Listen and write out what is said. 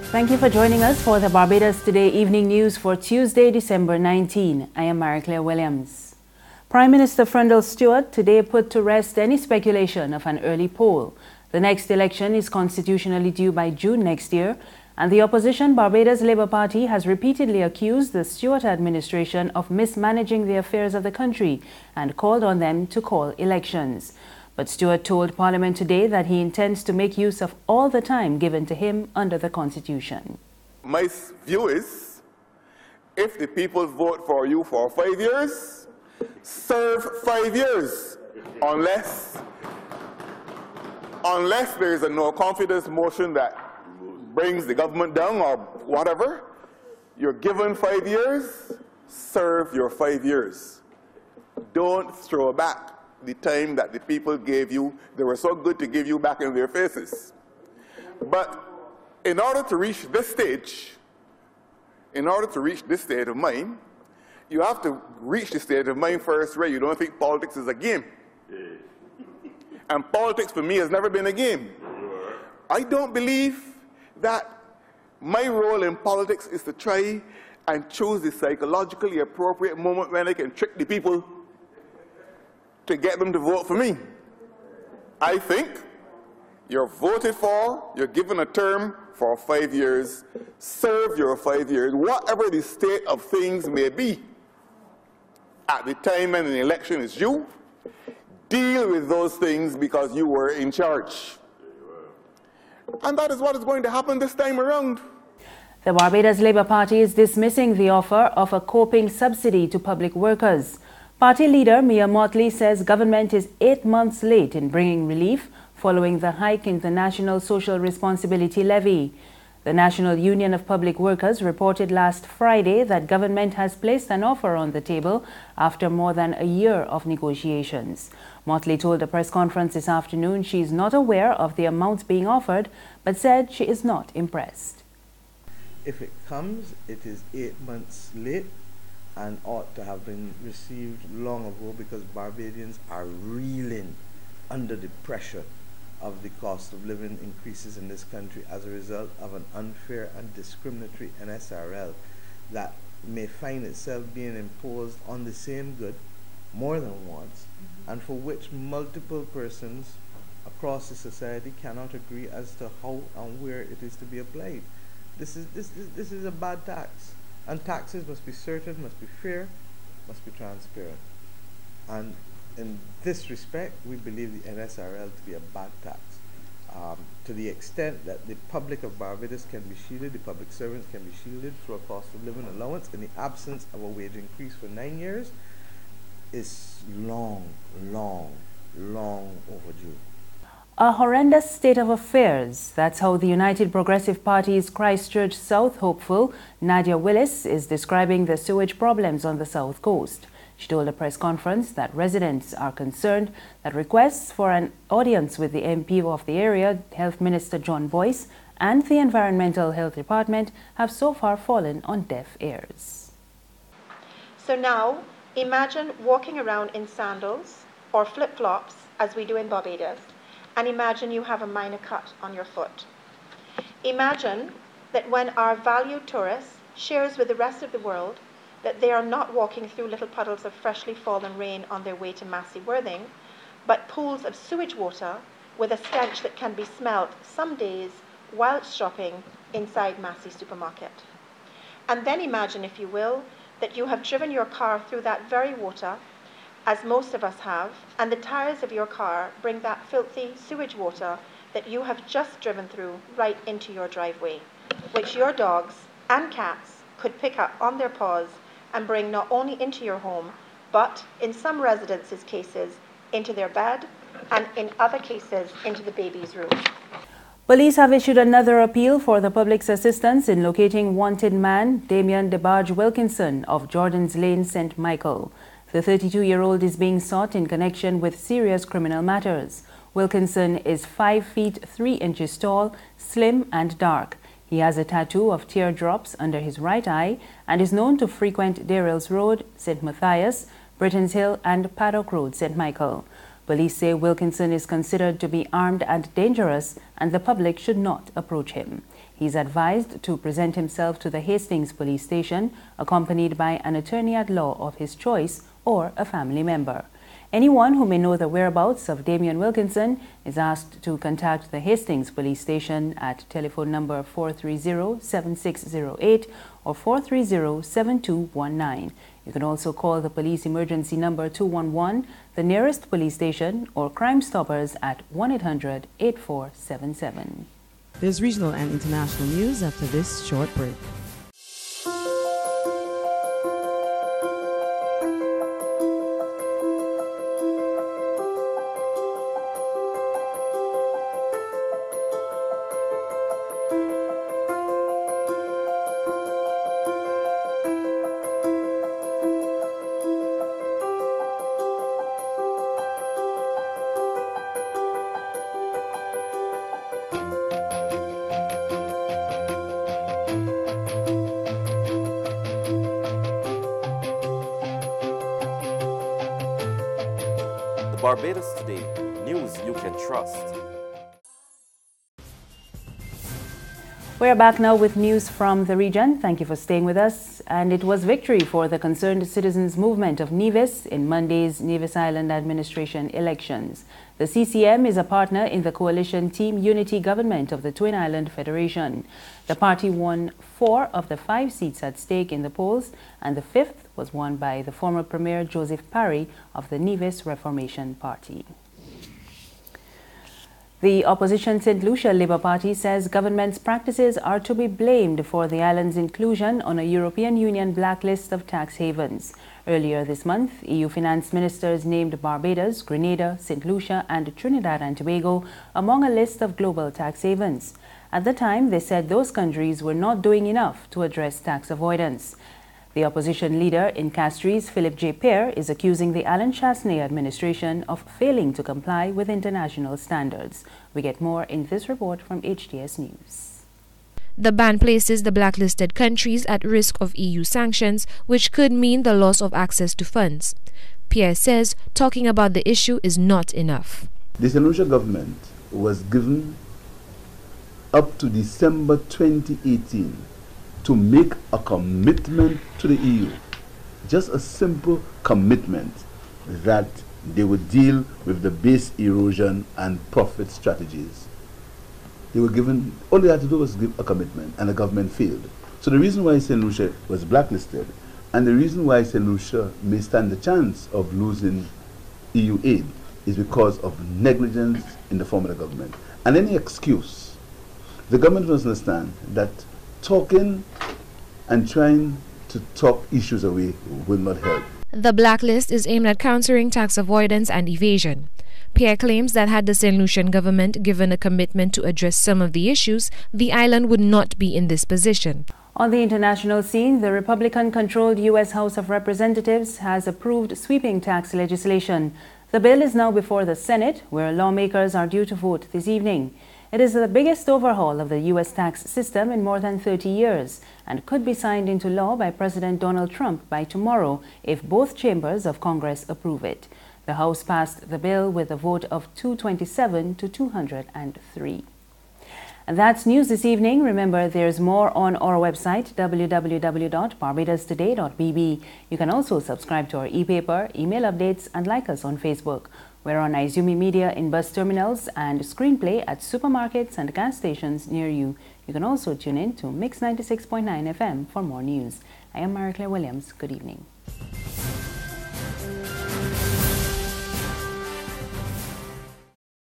Thank you for joining us for the Barbados Today evening news for Tuesday, December 19. I am Marie-Claire Williams. Prime Minister Freundel Stuart today put to rest any speculation of an early poll. The next election is constitutionally due by June next year, and the opposition Barbados Labour Party has repeatedly accused the Stuart administration of mismanaging the affairs of the country and called on them to call elections. But Stuart told Parliament today that he intends to make use of all the time given to him under the Constitution. My view is, if the people vote for you for 5 years, serve 5 years, unless there is a no confidence motion that brings the government down or whatever. You're given 5 years, serve your 5 years. Don't throw back the time that the people gave you. They were so good to give you back in their faces. But in order to reach this stage, state of mind, you have to reach the state of mind first where you don't think politics is a game. And politics for me has never been a game. I don't believe that my role in politics is to try and choose the psychologically appropriate moment when I can trick the people to get them to vote for me. I think you're voted for, you're given a term for 5 years, serve your 5 years, whatever the state of things may be. At the time when an election is due, deal with those things because you were in charge. And that is what is going to happen this time around. The Barbados Labour Party is dismissing the offer of a coping subsidy to public workers. Party leader Mia Mottley says government is 8 months late in bringing relief following the hike in the National Social Responsibility Levy. The National Union of Public Workers reported last Friday that government has placed an offer on the table after more than a year of negotiations. Mottley told a press conference this afternoon she is not aware of the amount being offered, but said she is not impressed. If it comes, it is 8 months late and ought to have been received long ago, because Barbadians are reeling under the pressure of the cost of living increases in this country as a result of an unfair and discriminatory NSRL that may find itself being imposed on the same good more than once, and for which multiple persons across the society cannot agree as to how and where it is to be applied. This is a bad tax, and taxes must be certain, must be fair, must be transparent. And in this respect, we believe the NSRL to be a bad tax. To the extent that the public of Barbados can be shielded, the public servants can be shielded through a cost of living allowance in the absence of a wage increase for 9 years, is long overdue. A horrendous state of affairs. That's how the United Progressive Party's Christchurch South hopeful, Nadia Willis, is describing the sewage problems on the South Coast. She told a press conference that residents are concerned that requests for an audience with the MP of the area, Health Minister John Boyce, and the Environmental Health Department have so far fallen on deaf ears. So now, imagine walking around in sandals or flip-flops, as we do in Barbados, and imagine you have a minor cut on your foot. Imagine that when our valued tourists shares with the rest of the world that they are not walking through little puddles of freshly fallen rain on their way to Massey Worthing, but pools of sewage water with a stench that can be smelt some days whilst shopping inside Massey supermarket. And then imagine, if you will, that you have driven your car through that very water, as most of us have, and the tires of your car bring that filthy sewage water that you have just driven through right into your driveway, which your dogs and cats could pick up on their paws and bring not only into your home, but in some residences' cases, into their bed, and in other cases, into the baby's room. Police have issued another appeal for the public's assistance in locating wanted man Damien DeBarge Wilkinson of Jordan's Lane, St. Michael. The 32-year-old is being sought in connection with serious criminal matters. Wilkinson is 5 feet 3 inches tall, slim and dark. He has a tattoo of teardrops under his right eye and is known to frequent Darrell's Road, St. Matthias, Britain's Hill and Paddock Road, St. Michael. Police say Wilkinson is considered to be armed and dangerous, and the public should not approach him. He is advised to present himself to the Hastings police station, accompanied by an attorney at law of his choice or a family member. Anyone who may know the whereabouts of Damian Wilkinson is asked to contact the Hastings police station at telephone number 430-7608 or 430-7219. You can also call the police emergency number 211, the nearest police station, or Crime Stoppers at 1-800-8477. There's regional and international news after this short break. Barbados Today, news you can trust. We're back now with news from the region. Thank you for staying with us. And it was victory for the Concerned Citizens Movement of Nevis in Monday's Nevis Island Administration elections. The CCM is a partner in the coalition Team Unity government of the Twin Island Federation. The party won 4 of the 5 seats at stake in the polls, and the 5th was won by the former Premier Joseph Parry of the Nevis Reformation Party. The opposition St. Lucia Labour Party says government's practices are to be blamed for the island's inclusion on a European Union blacklist of tax havens. Earlier this month, EU finance ministers named Barbados, Grenada, St. Lucia and Trinidad and Tobago among a list of global tax havens. At the time, they said those countries were not doing enough to address tax avoidance. The opposition leader in Castries, Philip J. Pear, is accusing the Alan Chasney administration of failing to comply with international standards. We get more in this report from HTS News. The ban places the blacklisted countries at risk of EU sanctions, which could mean the loss of access to funds. Pierre says talking about the issue is not enough. The St. Lucia government was given up to December 2018 to make a commitment to the EU, just a simple commitment that they would deal with the base erosion and profit strategies. They were given, all they had to do was give a commitment, and the government failed. So the reason why St. Lucia was blacklisted, and the reason why St. Lucia may stand the chance of losing EU aid, is because of negligence in the form of the government. And any excuse, the government must understand that talking and trying to talk issues away will not help. The blacklist is aimed at countering tax avoidance and evasion. Pierre claims that had the St. Lucian government given a commitment to address some of the issues, the island would not be in this position. On the international scene, the Republican-controlled U.S. House of Representatives has approved sweeping tax legislation. The bill is now before the Senate, where lawmakers are due to vote this evening. It is the biggest overhaul of the U.S. tax system in more than 30 years and could be signed into law by President Donald Trump by tomorrow if both chambers of Congress approve it. The House passed the bill with a vote of 227 to 203. And that's news this evening. Remember, there's more on our website, www.barbadostoday.bb. You can also subscribe to our e-paper, email updates, and like us on Facebook. We're on Izumi Media in bus terminals and Screenplay at supermarkets and gas stations near you. You can also tune in to Mix 96.9 FM for more news. I am Marie Claire Williams. Good evening.